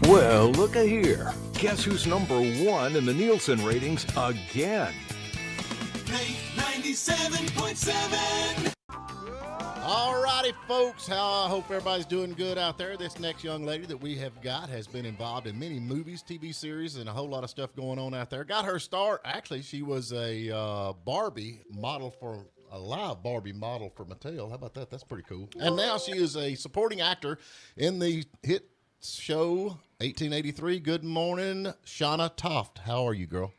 Well, look-a here. Guess who's number one in the Nielsen ratings again? Play 97.7. All righty, folks. I hope everybody's doing good out there. This next young lady that we have got has been involved in many movies, TV series, and a whole lot of stuff going on out there. Got her start. Actually, she was a Barbie model for a live Barbie model for Mattel. How about that? That's pretty cool. And now she is a supporting actor in the hit show 1883. Good morning, Shanna Toft. How are you, girl?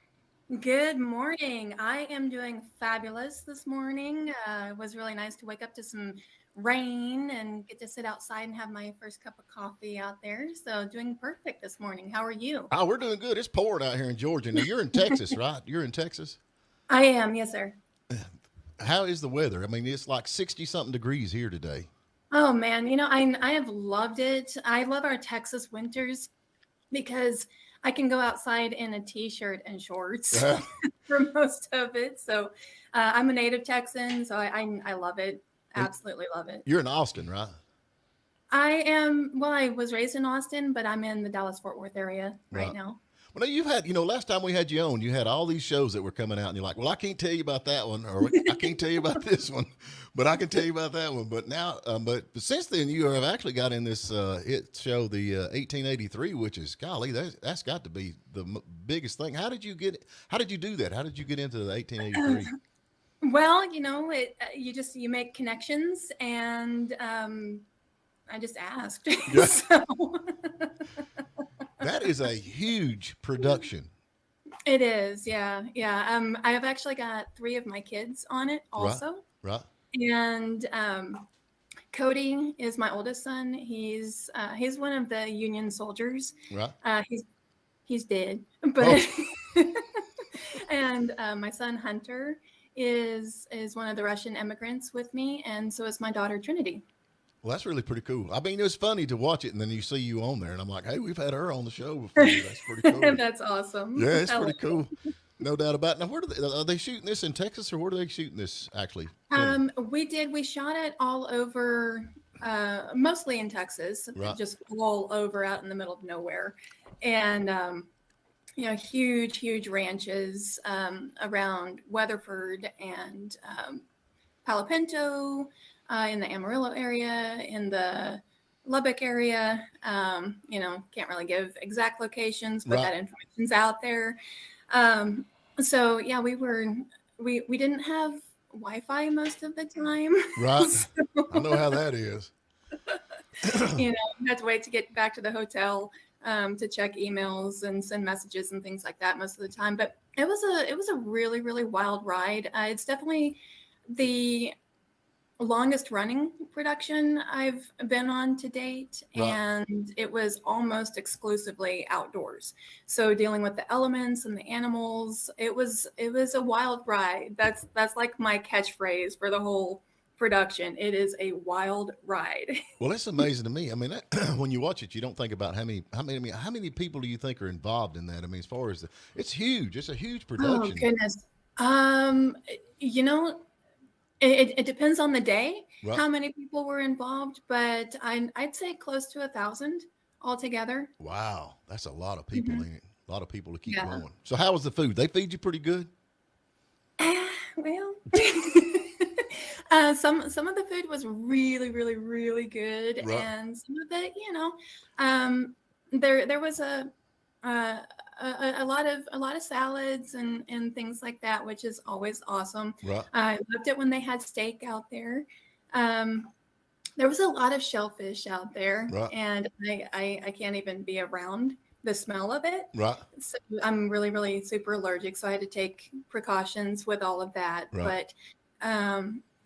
Good morning. I am doing fabulous this morning. It was really nice to wake up to some rain and get to sit outside and have my first cup of coffee out there. So doing perfect this morning. How are you? Oh, we're doing good. It's pouring out here in Georgia. Now, you're in Texas, right? You're in Texas? I am. Yes, sir. How is the weather? I mean, it's like 60-something degrees here today. Oh, man. I have loved it. I love our Texas winters because I can go outside in a t-shirt and shorts for most of it. So I'm a native Texan, so I love it. Absolutely love it. You're in Austin, right? I am. Well, I was raised in Austin, but I'm in the Dallas-Fort Worth area right now. Well, you've had, last time we had you on, you had all these shows that were coming out, and you're like, well, I can't tell you about that one, or I can't tell you about this one, but I can tell you about that one. But now, but since then, you have actually got in this hit show, the 1883, which is, golly, that's got to be the biggest thing. How did you do that? How did you get into the 1883? Well, you make connections, and I just asked. Yeah. So. That is a huge production. It is, yeah. I have actually got 3 of my kids on it also. Right. And Cody is my oldest son. He's one of the Union soldiers. Right. He's dead, but and my son Hunter is one of the Russian immigrants with me, and so is my daughter Trinity. Well, that's really pretty cool. I mean, it was funny to watch it, and then you see you on there, and I'm like, hey, we've had her on the show before. That's pretty cool. That's awesome. Yeah, it's pretty cool. No doubt about it. Now, where are they shooting this in Texas, or where are they shooting this actually? We shot it all over, mostly in Texas, right. Just all over out in the middle of nowhere. And, huge ranches around Weatherford and Palo Pinto, in the Amarillo area, in the Lubbock area. Can't really give exact locations, but that information's out there. So yeah, we didn't have Wi-Fi most of the time. Right. So, I know how that is. you had to wait to get back to the hotel to check emails and send messages and things like that most of the time. But it was a really, really wild ride. It's definitely the longest running production I've been on to date, and it was almost exclusively outdoors. So dealing with the elements and the animals, it was a wild ride. That's like my catchphrase for the whole production. It is a wild ride. Well, it's amazing to me. I mean, when you watch it, you don't think about how many people do you think are involved in that? I mean, as far as it's huge. It's a huge production. Oh goodness. It depends on the day, how many people were involved, but I'd say close to 1,000 altogether. Wow, that's a lot of people, ain't it? A lot of people to keep going. So how was the food? They feed you pretty good? Well, some of the food was really, really, really good, and some of it, there was a lot of salads and things like that, which is always awesome. Right. I loved it when they had steak out there. There was a lot of shellfish out there, and I can't even be around the smell of it. Right. So I'm really, really super allergic, so I had to take precautions with all of that. Right. But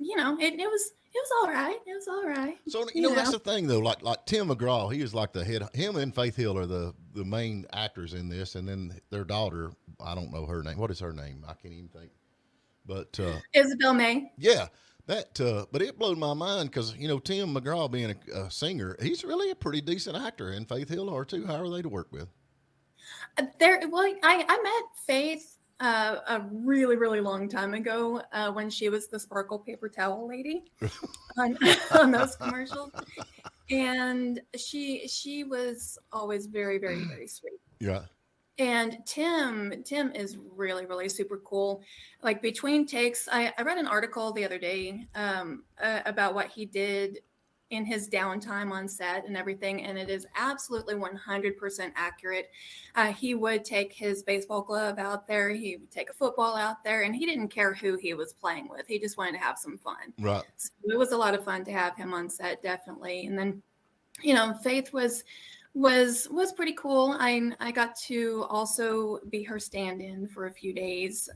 it was all right. It was all right. So that's the thing though. Like Tim McGraw, he is like the head. Him and Faith Hill are the main actors in this, and then their daughter. I don't know her name. What is her name? I can't even think. But Isabel May. Yeah, that. But it blew my mind because Tim McGraw being a singer, he's really a pretty decent actor, and Faith Hill are too. How are they to work with? I met Faith a really, really long time ago when she was the sparkle paper towel lady on those commercials. And she was always very, very, very sweet. Yeah. And Tim is really, really super cool. Like between takes, I read an article the other day about what he did in his downtime on set and everything, and it is absolutely 100% accurate. He would take his baseball glove out there, he would take a football out there, and he didn't care who he was playing with. He just wanted to have some fun. Right. So it was a lot of fun to have him on set, definitely. And then, Faith was pretty cool. I got to also be her stand-in for a few days,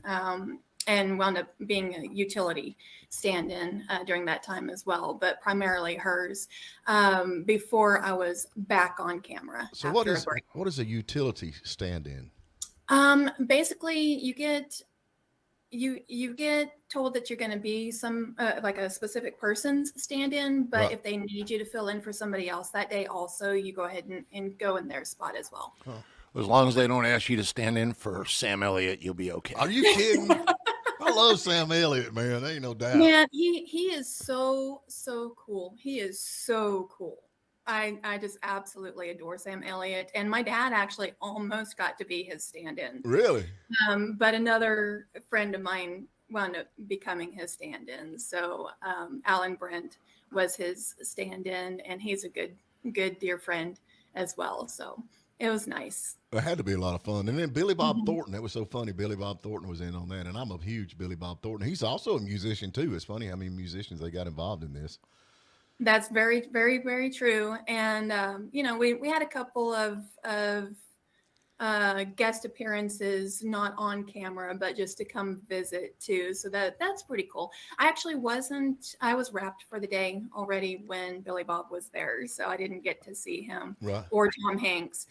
and wound up being a utility stand-in during that time as well, but primarily hers, before I was back on camera. So what is a utility stand-in? Basically, you get told that you're going to be some like a specific person's stand-in, but Right. if they need you to fill in for somebody else that day, also you go ahead and go in their spot as well. Huh. As long as they don't ask you to stand in for Sam Elliott, you'll be okay. Are you kidding? I love Sam Elliott, man. Ain't no doubt. Man, he is so cool. He is so cool. I just absolutely adore Sam Elliott, and my dad actually almost got to be his stand-in. Really? But another friend of mine wound up becoming his stand-in. So Alan Brent was his stand-in, and he's a good dear friend as well. So it was nice. It had to be a lot of fun. And then Billy Bob Mhm. Thornton, that was so funny. Billy Bob Thornton was in on that, and I'm a huge Billy Bob Thornton. He's also a musician too. It's funny how many musicians they got involved in this. That's very, very, very true. And we had a couple of guest appearances, not on camera, but just to come visit too. So that's pretty cool. I was wrapped for the day already when Billy Bob was there, so I didn't get to see him. Right. Or Tom Hanks.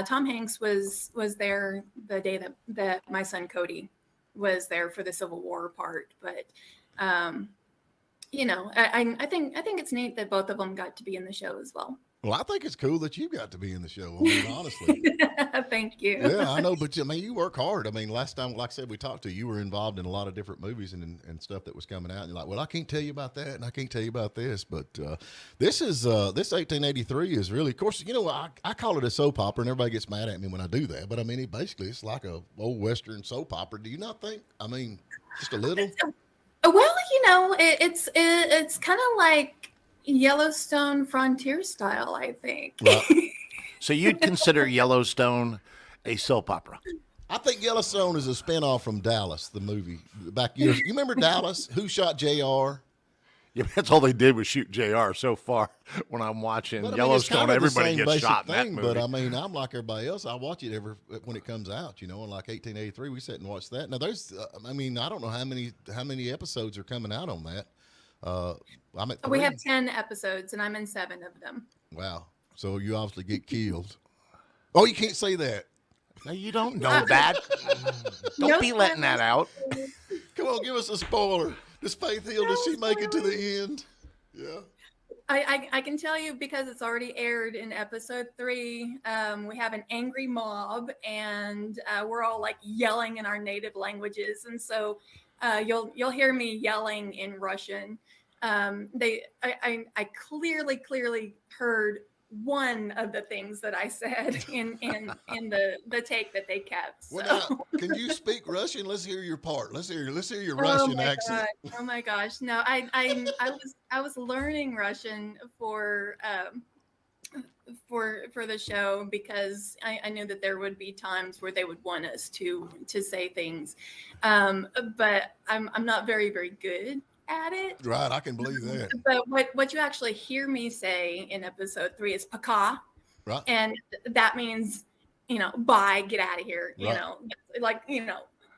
Tom Hanks was there the day that my son Cody was there for the Civil War part, but I think it's neat that both of them got to be in the show as well. Well, I think it's cool that you got to be in the show. I mean, honestly. Thank you. Yeah, I know, but I mean, you work hard. I mean, last time, like I said, we talked to you, were involved in a lot of different movies and stuff that was coming out. And you're like, well, I can't tell you about that, and I can't tell you about this. But this 1883 is really, of course, I call it a soap opera, and everybody gets mad at me when I do that. But I mean, it's like a old Western soap opera. Do you not think? I mean, just a little. Well, it's kind of like Yellowstone frontier style, I think. Right. So you'd consider Yellowstone a soap opera? I think Yellowstone is a spinoff from Dallas, the movie back years. You remember Dallas? Who shot JR? Yeah, that's all they did was shoot JR so far. When I'm watching But, I mean, it's Yellowstone, kind of the everybody same gets basic shot in that thing, movie. But I mean, I'm like everybody else. I watch it when it comes out. And like 1883, we sit and watch that. Now there's, I don't know how many episodes are coming out on that. I'm at 3. We have 10 episodes, and I'm in 7 of them. Wow. So you obviously get killed. Oh, you can't say that. No, you don't know that. Don't be letting that out. Come on, give us a spoiler. Does Faith Hill, does she make it to the end? Yeah. I can tell you because it's already aired in episode 3. We have an angry mob, and we're all like yelling in our native languages, and so you'll hear me yelling in Russian. I clearly heard one of the things that I said in the take that they kept. So. Well, now, can you speak Russian? Let's hear your part. Let's hear your Oh Russian my accent. gosh. Oh my gosh. No, I was learning Russian for the show because I knew that there would be times where they would want us to say things. But I'm not very, very good at it. Right, I can believe that. But what you actually hear me say in episode 3 is "paka," Right. and that means bye, get out of here. Right.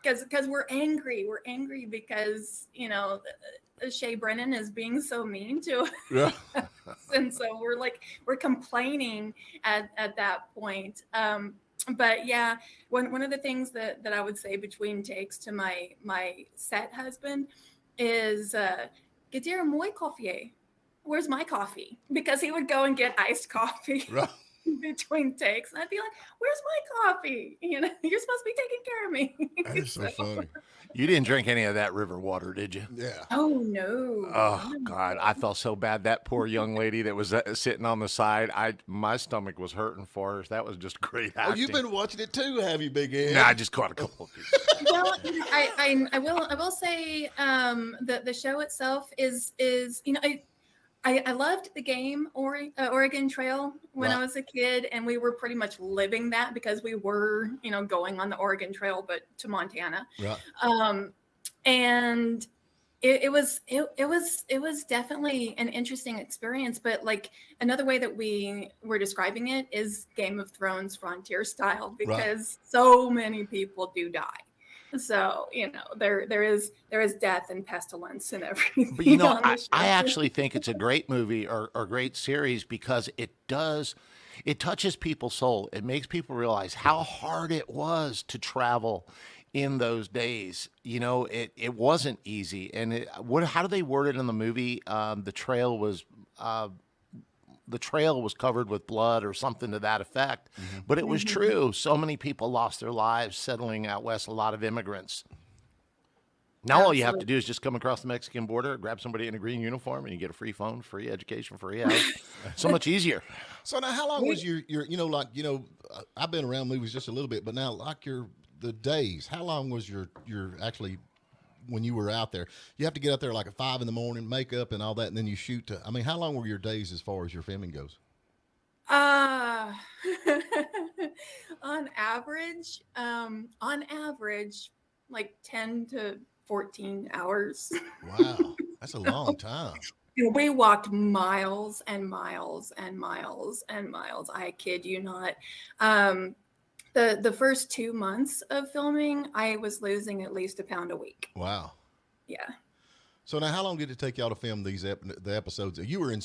Because we're angry. We're angry because Shay Brennan is being so mean to us. Yeah. And so we're complaining at that point. But yeah, one of the things that I would say between takes to my set husband is "Где мой кофе?" Where's my coffee? Because he would go and get iced coffee. Right. between takes. And I'd be like, "Where's my coffee? You know, you're supposed to be taking care of me." That is so funny. You didn't drink any of that river water, did you? Yeah. Oh no. Oh No, God, no. I felt so bad. That poor young lady that was sitting on the side. My stomach was hurting for her. That was just great acting. Oh, you've been watching it too, have you, Big Ed? Nah, I just caught a couple of pieces. Well, I will say the show itself is I loved the game Oregon Trail when I Right. was a kid, and we were pretty much living that because we were going on the Oregon Trail, but to Montana. Right. And it was definitely an interesting experience, but like another way that we were describing it is Game of Thrones frontier style, because so many people do die. So there is death and pestilence and everything. But you know, on the I show. actually think it's a great movie or great series because it touches people's soul. It makes people realize how hard it was to travel in those days. You know, it wasn't easy. And how do they word it in the movie? The trail was covered with blood or something to that effect. But it was true. So many people lost their lives settling out west, a lot of immigrants. Now all you have to do is just come across the Mexican border, grab somebody in a green uniform, and you get a free phone, free education, free house. So much easier. So now, how long was your I've been around movies just a little bit, but now like the days, how long was your actually when you were out there? You have to get out there like at 5 a.m, makeup and all that, and then you shoot to. I mean, how long were your days as far as your filming goes? Uh, on average, like 10 to 14 hours. Wow, that's a long time. We walked miles and miles and miles and miles. I kid you not. The first 2 months of filming, I was losing at least a pound a week. Wow. Yeah. So now, how long did it take y'all to film the episodes? You were in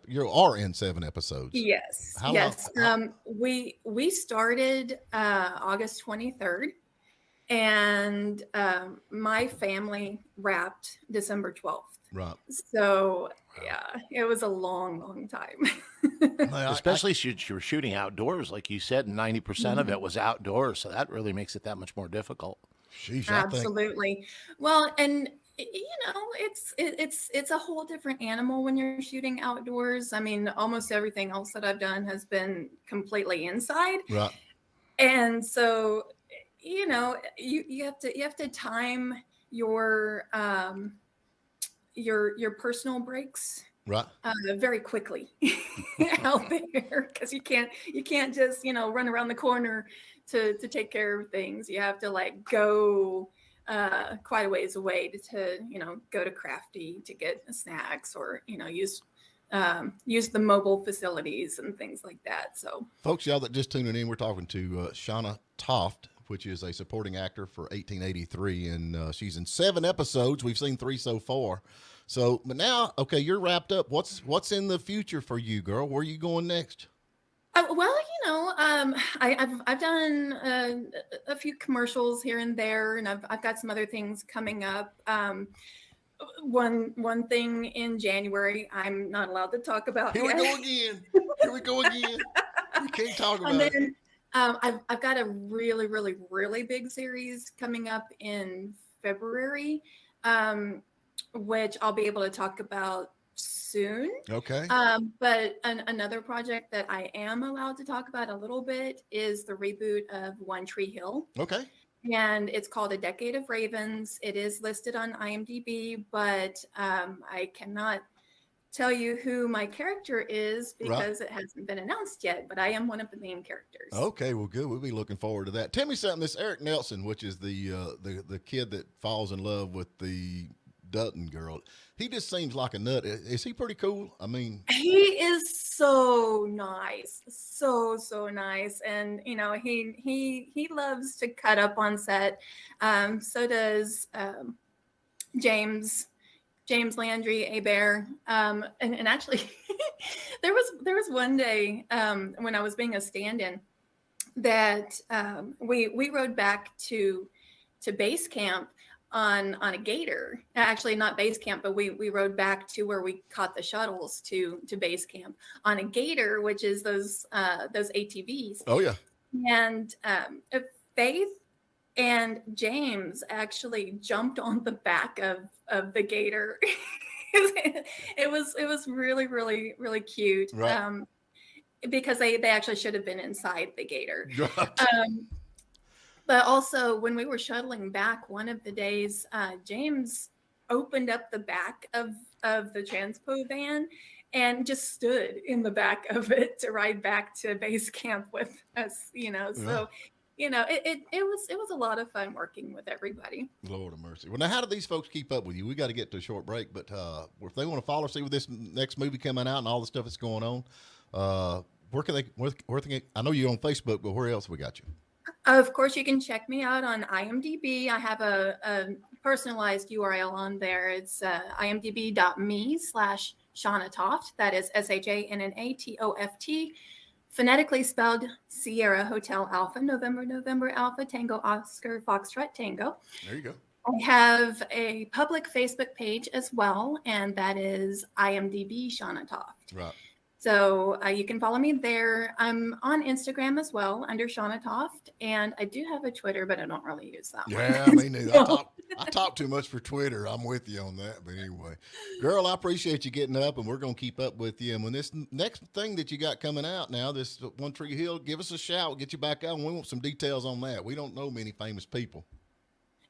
you are in 7 episodes. Yes. How yes. long? We started August 23rd, and my family wrapped December 12th. Right. So yeah, it was a long, long time. Especially since you were shooting outdoors, like you said, and 90% of it was outdoors. So that really makes it that much more difficult. Sheesh, Absolutely. Well, and it's a whole different animal when you're shooting outdoors. I mean, almost everything else that I've done has been completely inside. Right. And so, you have to time your personal breaks Right. very quickly out there, because you can't just run around the corner to take care of things. You have to like go quite a ways away to go to Crafty to get snacks, or use the mobile facilities and things like that. So Folks, y'all that just tuning in, we're talking to Shanna Toft, which is a supporting actor for 1883, and she's in 7 episodes. We've seen 3 so far. So, but now, okay, you're wrapped up. What's in the future for you, girl? Where are you going next? well, I've done a few commercials here and there, and I've got some other things coming up. One thing in January I'm not allowed to talk about. Here we go again. Here we go again. We can't talk about And it. then I've got a really, really, really big series coming up in February, which I'll be able to talk about soon. Okay. But another project that I am allowed to talk about a little bit is the reboot of One Tree Hill. Okay. And it's called A Decade of Ravens. It is listed on IMDb, but I cannot tell you who my character is because it hasn't been announced yet, but I am one of the main characters. Okay, well, good. We'll be looking forward to that. Tell me something. This Eric Nelson, which is the kid that falls in love with the Dutton girl, he just seems like a nut. Is he pretty cool? I mean, he is so nice, so nice, and he loves to cut up on set. So does James Landry, a bear. And actually, there was one day when I was being a stand-in that we rode back to base camp. on a gator. Actually, not base camp, but we rode back to where we caught the shuttles to base camp on a gator, which is those ATVs. Oh yeah. And Faith and James actually jumped on the back of the gator. It was really, really, really cute. Right. Because they actually should have been inside the gator. Right. But also, when we were shuttling back one of the days, James opened up the back of the transpo van and just stood in the back of it to ride back to base camp with us. So it was a lot of fun working with everybody. Lord of mercy. Well, now how do these folks keep up with you? We got to get to a short break, but if they want to follow, see with this next movie coming out and all the stuff that's going on, where can they? I know you're on Facebook, but where else we got you? Of course, you can check me out on IMDb. I have a personalized URL on there. It's imdb.me/Shanna Toft. That is SHANNATOFT. Phonetically spelled Sierra Hotel Alpha, November Alpha, Tango Oscar Foxtrot Tango. There you go. I have a public Facebook page as well, and that is IMDb Shanna Toft. Right. So you can follow me there. I'm on Instagram as well under Shanna Toft, and I do have a Twitter, but I don't really use that one. Yeah, me neither. I talk too much for Twitter. I'm with you on that. But anyway, girl, I appreciate you getting up, and we're going to keep up with you. And when this next thing that you got coming out now, this One Tree Hill, give us a shout. We'll get you back on. We want some details on that. We don't know many famous people.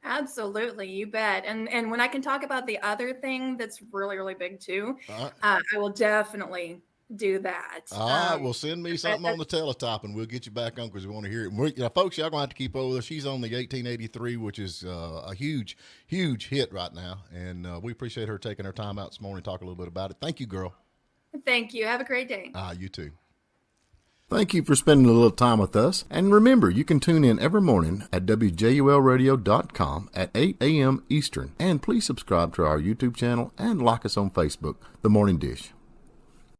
Absolutely, you bet. And when I can talk about the other thing that's really, really big too, I will definitely do that. All right, well, send me something on the teletype and we'll get you back on because we want to hear it. Folks, y'all going to have to keep up with her. She's on the 1883, which is a huge, huge hit right now. And we appreciate her taking her time out this morning to talk a little bit about it. Thank you, girl. Thank you. Have a great day. You too. Thank you for spending a little time with us. And remember, you can tune in every morning at WJULradio.com at 8 a.m. Eastern. And please subscribe to our YouTube channel and like us on Facebook, The Morning Dish.